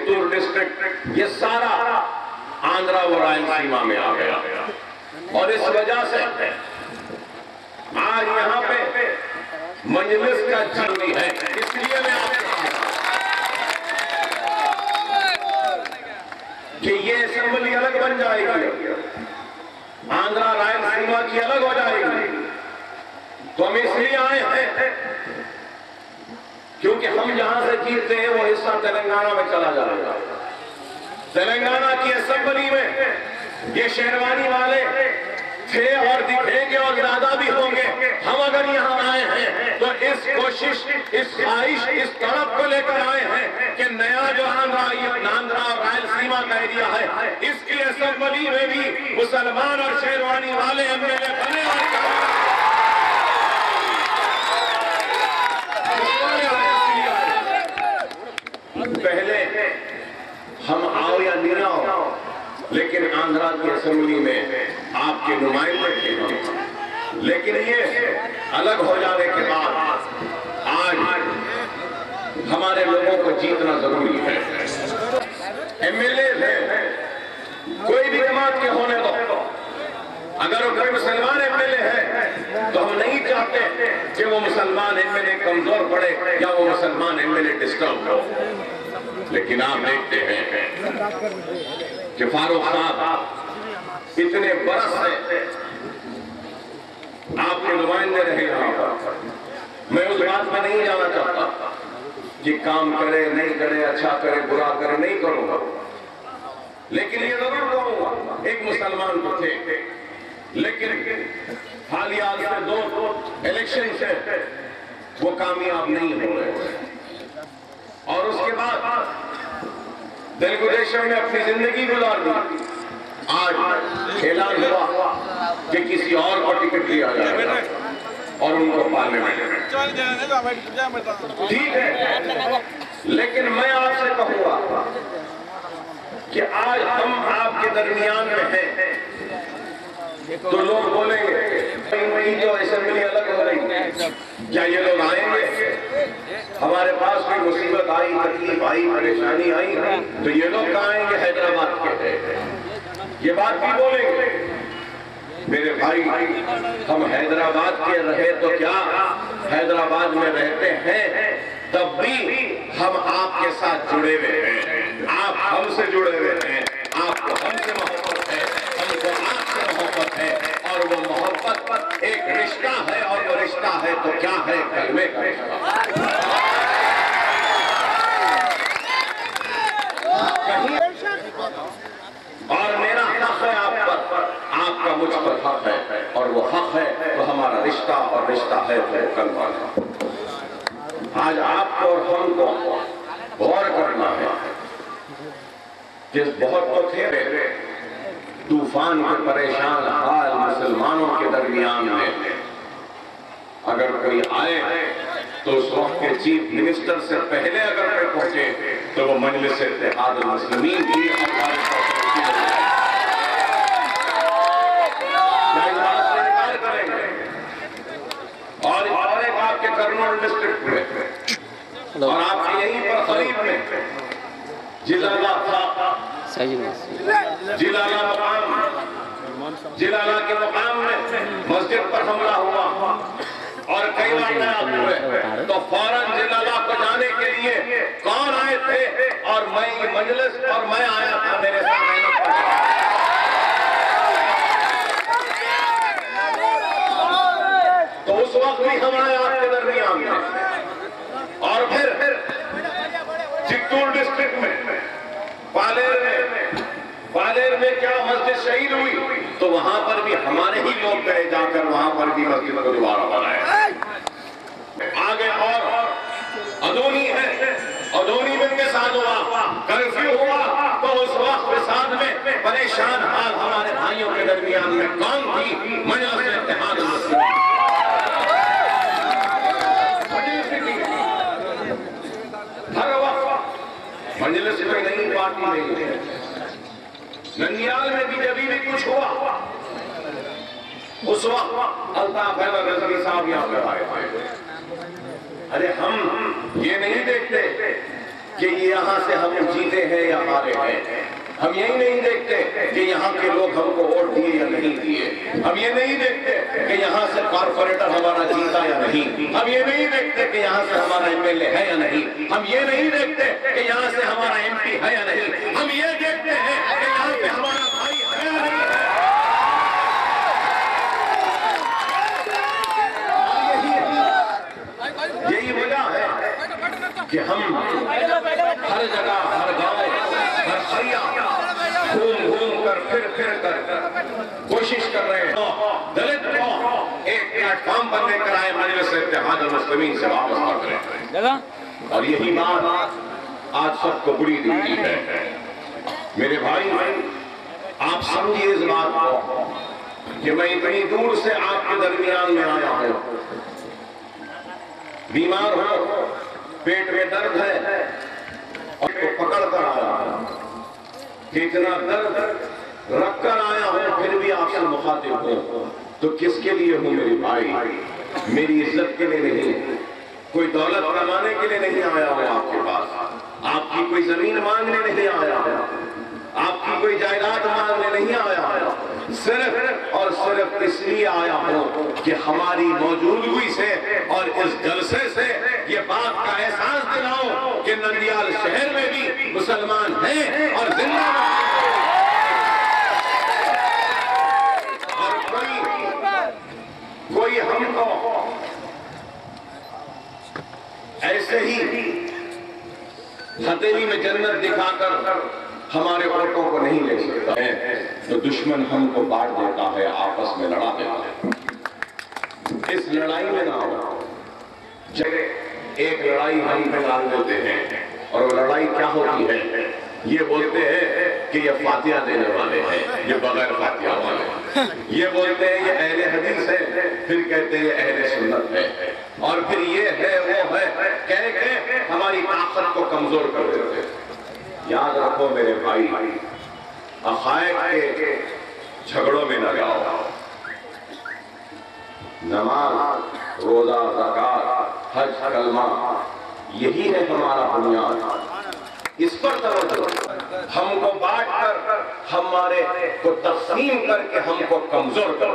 Chittoor district, ये सारा आंध्रा व रायलसीमा में आ गया। और इस वजह से आज यहाँ पे मजलिस का जरूरी है। इसलिए मैं आपसे कि ये असेंबली अलग बन जाएगी, आंध्रा रायलसीमा की अलग हो जाएगी। तो हम इसलिए आए हैं क्योंकि हम जहां से जीतते हैं वो हिस्सा तेलंगाना में चला जाएगा। तेलंगाना की असेंबली में ये शेरवानी वाले थे और दिखेंगे और ज्यादा भी होंगे। हम अगर यहाँ आए हैं तो इस कोशिश, इस ख्वाहिश, इस तड़प को लेकर आए हैं कि नया जो आंध्रा और रायलसीमा का एरिया है, इसकी असेंबली में भी मुसलमान और शेरवानी वाले एमएलए बने और पहले हम आओ या नहीं आओ, लेकिन आंध्रा की असेंबली में आपके नुमाइंदे थे हम। लेकिन ये अलग हो जाने के बाद आज हमारे लोगों को जीतना जरूरी है। एमएलए है, कोई भी जमात के होने दो, अगर वो कोई मुसलमान एमएलए है तो हम नहीं चाहते कि वो मुसलमान एमएलए कमजोर पड़े या वो मुसलमान एमएलए डिस्टर्ब हो। लेकिन आप देखते हैं कि फारूक साहब इतने बरस से आपके नुमाइंदे रहे यहाँ पर। मैं उस बात में नहीं जाना चाहता कि काम करे नहीं करे, अच्छा करे बुरा करे, नहीं करूंगा। लेकिन ये जरूर कहूंगा, एक मुसलमान तो थे, लेकिन हालिया से दो इलेक्शन से वो कामयाब नहीं हो रहे। और उसके बाद तेलुगु देशम में अपनी जिंदगी गुजार दी। आज ऐलान हुआ कि किसी और को टिकट दिया जाएगा और उनको पार्लियामेंट में, ठीक है। लेकिन मैं आपसे कहूंगा कि आज हम आपके दरमियान में हैं तो लोग बोलेंगे जो असेंबली अलग हो रही है, क्या ये लोग आएंगे? हमारे पास कोई मुसीबत आई, तकलीफ आई, परेशानी आई तो ये लोग कहाँ आएंगे? हैदराबाद के ये बात भी बोलेंगे। मेरे भाई, हम हैदराबाद के रहे तो क्या, हैदराबाद में रहते हैं तब भी हम आपके साथ जुड़े हुए हैं, आप हमसे जुड़े हुए हैं। आपको हमसे मोहब्बत है, हमको आपसे मोहब्बत है, और वो मोहब्बत एक रिश्ता है। और वो रिश्ता है तो क्या है? कलमे का रिश्ता। और मेरा हक है आप पर, आपका मुझ पर हक है, और वो हक है तो हमारा रिश्ता, और रिश्ता है तो कलमा का। आज आपको और हमको गौर करना है कि बहुत तो थे तूफान के परेशान हाल मुसलमानों के दरमियान में, अगर कोई आए तो उस वक्त के चीफ मिनिस्टर से पहले अगर कोई पहुंचे तो वो मजलिस इत्तेहाद मुस्लिमीन की करेंगे। और एक आपके कर्नूल डिस्ट्रिक्ट में और आपके यहीं पर करीब में जिलाला के मकाम में मस्जिद पर हमला हुआ और कई वाक़यात हुए, तो फौरन जिलाला को जाने के लिए कौन आए थे? और मैं ये मजलिस और मैं आया था, मेरे सामने तो उस वक्त भी हम आए आपके दरमियान में। और फिर चित्तूर डिस्ट्रिक्ट में पालेर में क्या मस्जिद शहीद हुई तो वहां पर भी हमारे ही लोग गए, जाकर वहां पर भी मस्जिद को दोबारा बनाया। आगे और अदोनी है, अदोनी में के साथ हुआ, कर्फ्यू हुआ तो उस वक्त के साथ में परेशान हाल हमारे भाइयों के दरमियान में कौन थी? मजलिस इत्तेहाद मुस्लिमीन। हर वक्त मजलिस में नई पार्टी नहीं है। नंदियाल में भी जब भी कुछ हुआ उस वक्त अल्ताफ हैदर रजवी साहब यहाँ पर आए। अरे हम ये नहीं देखते कि यहाँ से हम जीते हैं या हारे हैं। हम यही नहीं देखते कि यहाँ के लोग हमको वोट दिए या नहीं दिए। हम ये नहीं देखते कि यहाँ से कॉर्पोरेटर हमारा जीता या नहीं। हम ये नहीं देखते कि यहाँ से हमारा एमएलए है या नहीं। हम ये नहीं देखते कि यहाँ से हमारा एमपी है या नहीं। हम ये देखते हैं कि यहाँ पे हमारा भाई है या नहीं है। यही वजह है कि हम हर जगह, हर गांव, हर सरिया घूम कर फिर कर कोशिश कर रहे हैं दलित को एक प्लेटफॉर्म पर लेकर आए, मजलिस इत्तेहाद मुस्लिमीन से वापस कर रहे हैं। और यही बात आज सबको बुरी दिखती है। मेरे भाई, आप समझिए इस बात को कि मैं इतनी दूर से आपके दरमियान में आया हूं, बीमार हो, पेट में दर्द है और तो पकड़ कर आया हूं, इतना दर्द रखकर आया हूं, फिर भी आपसे मुखातिब हूं। तो किसके लिए हूं मेरे भाई? मेरी इज्जत के लिए नहीं, कोई दौलत कमाने के लिए नहीं आया हूं आपके पास। आपकी कोई जमीन मांगने नहीं आया हूं, आपकी कोई जायदाद मांगने नहीं आया हूं। सिर्फ और सिर्फ इसलिए आया हूं कि हमारी मौजूदगी से और इस जलसे से ये बात का एहसास दिलाओ कि नंदियाल शहर में भी मुसलमान हैं और जिंदा और कोई हमको ऐसे ही हथेली में जन्नत दिखाकर हमारे वोटों को नहीं ले सकता है। तो दुश्मन हमको बांट देता है, आपस में लड़ा देता है। इस लड़ाई में ना हो, जब एक लड़ाई हम पे डाल देते हैं और वो लड़ाई क्या होती है? ये बोलते हैं कि ये फातिहा देने वाले हैं, ये बगैर फातिहा वाले हैं। ये बोलते हैं ये अहले हदीस है, फिर कहते हैं ये अहले सुन्नत है, और फिर ये है वो है कह के हमारी ताकत को कमजोर कर देते हैं। याद रखो मेरे भाई, अकायद के झगड़ों में न जाओ। नमाज, रोजा, ज़कात, हज, कलमा, यही है हमारा बुनियाद। इस पर तवज्जो। हमको बांट कर, हमारे को तक़सीम करके हमको कमजोर कर,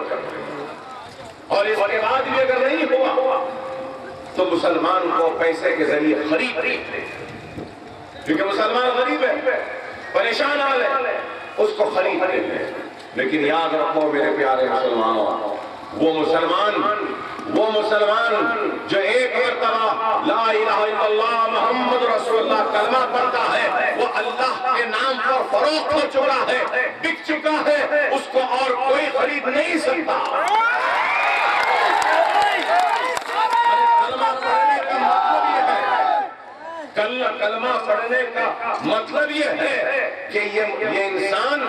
और इसके बाद भी अगर नहीं हुआ तो मुसलमान को पैसे के जरिए खरीद, क्योंकि मुसलमान गरीब है, परेशान हाल है, उसको खरीदते हैं। लेकिन याद रखो मेरे प्यारे मुसलमानों, वो मुसलमान जो एक मरतबा ला इलाहा इल्लल्लाह मुहम्मद रसूलुल्लाह कलमा पढ़ता है, वो अल्लाह के नाम पर फरोख्त हो चुका है, बिक चुका है, उसको और कोई खरीद नहीं सकता। कलमा पढ़ने का मतलब ये है कि ये इंसान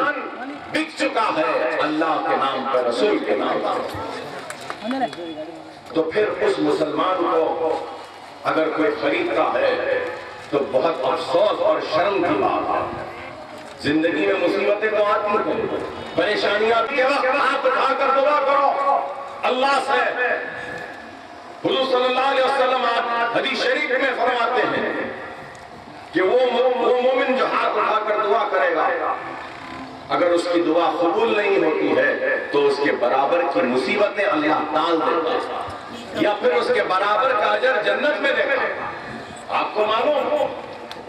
बिक चुका है अल्लाह के नाम पर, रसूल के नाम पर। तो फिर उस मुसलमान को अगर कोई खरीदता है तो बहुत अफसोस और शर्म की बात है। जिंदगी में मुसीबतें तो आती हैं, परेशानियां आती है, हाथ उठाकर दुआ करो अल्लाह से। हुजूर सल्लल्लाहु अलैहि वसल्लम हदीस शरीफ में फरमाते हैं कि वो मोमिन जो हाथ उठाकर दुआ करेगा, अगर उसकी दुआ कबूल नहीं होती है तो उसके बराबर की मुसीबतें अल्लाह टाल देता है, या फिर उसके बराबर का अजर जन्नत में देता है। आपको मालूम हो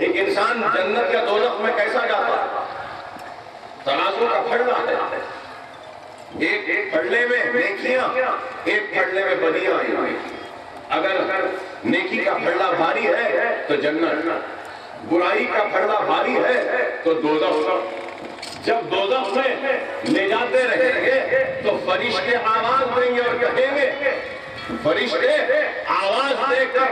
एक इंसान जन्नत या दोज़ख में कैसा जाता है? तराजू का फड़ना है, एक फड़ने में नेकियां, एक फड़ने में बदियां आई हुई। अगर नेकी का फड़ना भारी है तो जन्नत, बुराई का फड़ना भारी है तो दोज़ख। जब दोज़ख में ले जाते रहेंगे तो फरिश्ते आवाज देंगे और कहेंगे, फरिश्ते आवाज देकर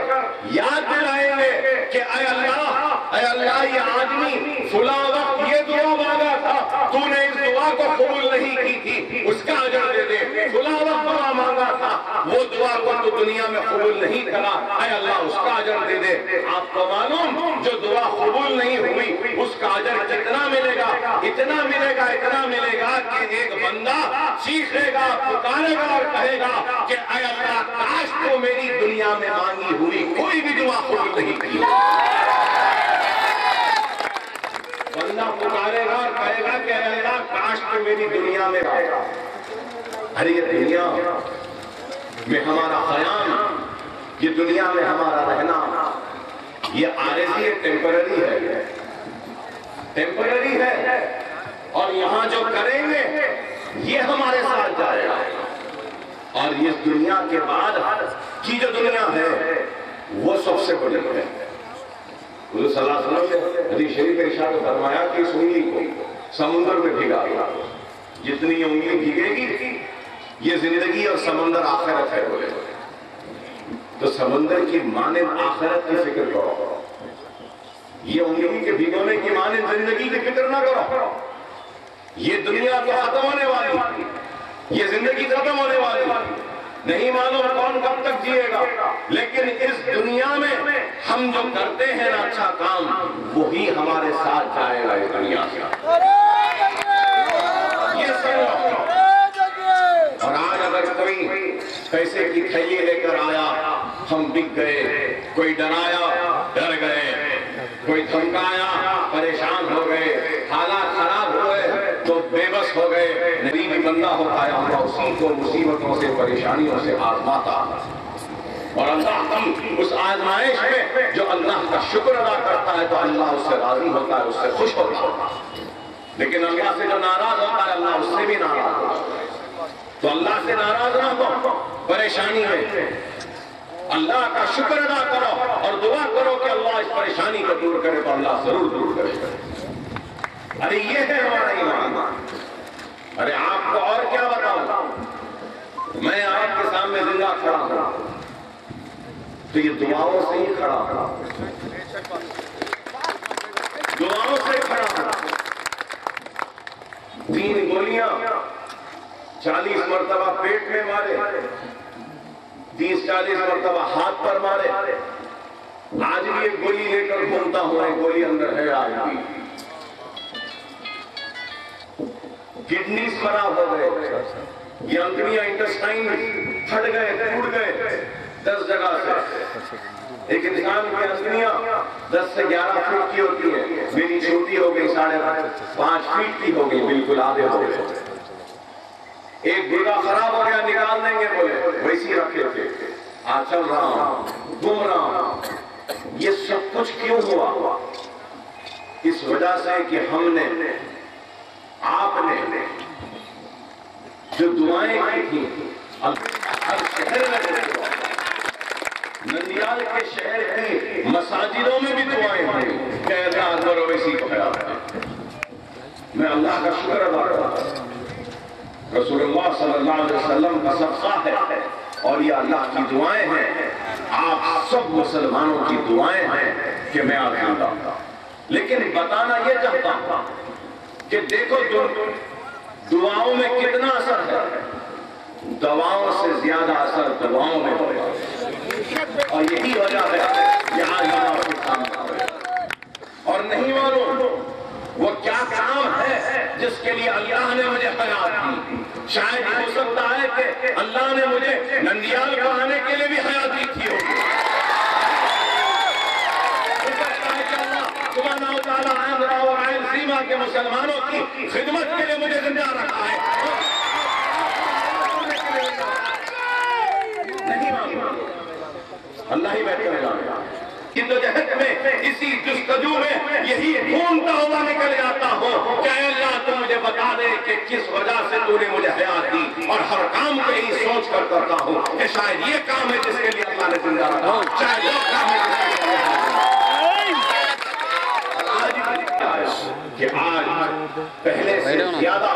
याद दिलाएंगे कि ऐ अल्लाह ये आदमी फुला वक्त ये दुआ मांगा था, तूने इस दुआ को कबूल नहीं की थी, उसका अजर दे दे। फुला वक्त दुआ मांगा था, वो दुआ को तो दुनिया में कबूल नहीं करा, ऐ अल्लाह उसका अजर दे दे। आपको मालूम जो दुआ कबूल नहीं हुई उसका अजर कितना मिलेगा? इतना मिलेगा, इतना मिलेगा कि एक बंदा चीखेगा, पुकारेगा और कहेगा कि ऐ अल्लाह काश तो मेरी दुनिया में मांगी हुई कोई भी दुआ कबूल नहीं की। बंदा पुकारेगा और कहेगा कि अल्लाह काश तो मेरी दुनिया में आएगा। अरे ये दुनिया में हमारा ख्याल, ये दुनिया में हमारा रहना, ये आरज़ी है, टेम्पररी है, टेम्पररी है। और यहां जो करेंगे ये हमारे साथ जाएगा। और इस दुनिया के बाद की जो दुनिया है वो सबसे बड़ी है। हुज़ूर सल्लल्लाहु अलैहि वसल्लम ने हदीस शरीफ में इरशाद फरमाया कि इस उंगली को समुद्र में भिगा दो, जितनी उंगली भीगेगी ये जिंदगी और समंदर आखिरत है बोले। तो समंदर की माने आखिरत की फिक्र करो, ये उंगली के भिगोने की माने जिंदगी की फिक्र ना करो। ये दुनिया तो खत्म होने वाली, ये जिंदगी खत्म होने वाली, नहीं मालूम कौन कब तक जिएगा। लेकिन इस दुनिया में हम जो करते हैं ना अच्छा काम, वही हमारे साथ जाएगा इस दुनिया से। ये समझो। और आज अगर कोई पैसे की थैली लेकर आया, हम बिक गए, कोई डराया डर गए, कोई धमकाया परेशान हो गए, हालात खराब हो गए तो बेबस हो गए, नहीं भी बंदा होता है अल्लाह उसी को मुसीबतों से परेशानियों से आजमाता। और अल्लाह हम उस आजमाइश में जो अल्लाह का शुक्र अदा करता है तो अल्लाह उससे राजी होता है, उससे खुश होता है। लेकिन अल्लाह से जो नाराज होता है अल्लाह उससे भी नाराज होता है। तो अल्लाह से नाराज ना हो परेशानी में, अल्लाह का शुक्र अदा करो और दुआ करो कि अल्लाह इस परेशानी को दूर करे, तो अल्लाह जरूर दूर करेगा। अरे ये है हमारा ईमान। अरे आपको और क्या बताऊं, मैं आपके सामने जिंदा खड़ा हूं तो ये दुआओं से ही खड़ा हूं, दुआओं से खड़ा हूं। 3 गोलियां 40 मरतबा पेट में मारे, 30-40 मरतबा हाथ पर मारे, आज भी एक गोली लेकर घूमता हूं, एक गोली अंदर है आज भी। किडनी खराब हो गए, ये अंतड़ियां इंटेस्टाइन फट गए, टूट गए 10 जगह से। एक इंसान की अंतड़ियां 10 से 11 फीट की होती है, मेरी छोटी हो गई 5.5 फीट की हो गई, बिल्कुल आधे हो गए। एक गुर्दा खराब हो गया, निकाल देंगे बोले, वैसी रखे थे, आज चल रहा हूं, घूम रहा हूं। ये सब कुछ क्यों हुआ? इस वजह से कि हमने, आपने जो दुआएं की थी हर शहर में, नंदियाल के शहर की मसाजिदों में भी दुआएं हुई कि अल्लाह अकबर ओवैसी को खड़ा है। मैं अल्लाह का शुक्र अदा करता हूं, रसूलुल्लाह सल्लल्लाहु अलैहि वसल्लम का सदका है और ये अल्लाह की दुआएं हैं, आप सब मुसलमानों की दुआएं हैं कि मैं आज जिंदा हूं। लेकिन बताना ये चाहता हूं कि देखो दुआओं में कितना असर है, दवाओं से ज्यादा असर दवाओं में होगा। और यही वजह है कि आज हम आपके सामने, और नहीं मालूम वो क्या काम है जिसके लिए अल्लाह ने मुझे हयात दी। शायद हो सकता है कि अल्लाह ने मुझे नंदियाल को आने के लिए भी हयात दी थी होगी। आंध्रा और रायलसीमा के मुसलमानों की खिदमत के लिए मुझे जिंदा रखा है। नहीं मालूम, अल्लाह ही बेहतर जानेगा। जहद में इसी जुस्तजू में यही ढूंढता हुआ निकल जाता हूँ कि अल्लाह तू मुझे बता दे कि किस वजह से तूने मुझे हयात दी। और हर काम को यही सोच कर करता हूँ कि शायद ये काम है जिसके लिए अल्लाह ने जिंदा रखा, शायद वो काम है कि आज पहले से ज्यादा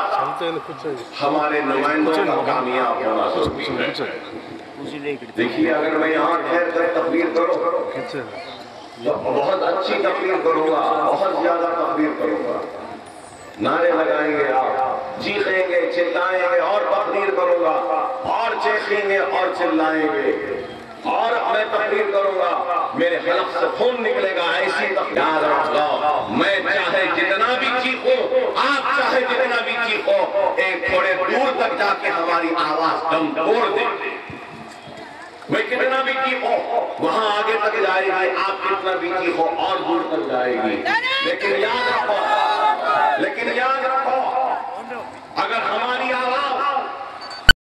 हमारे नुमाइंदों का कामयाब होना जरूरी है। देखिए, अगर मैं यहाँ ठहर कर तकरीर करूँ तो बहुत अच्छी तकरीर करूंगा, बहुत ज्यादा तकरीर करूंगा, नारे लगाएंगे, आप चीखेंगे, चिल्लाएंगे, और तकरीर करूंगा, और चीखेंगे और चिल्लाएंगे, और मैं तकरीर करूंगा, मेरे हलक से खून निकलेगा। ऐसी याद रखो, मैं चाहे जितना भी चीखूं, आप चाहे जितना भी चीखो, एक थोड़े दूर तक जाके हमारी आवाज दम तोड़ दे। मैं कितना भी चीखो वहां आगे तक जाएगी, आप कितना भी चीखो और दूर तक जाएगी। लेकिन याद रखो,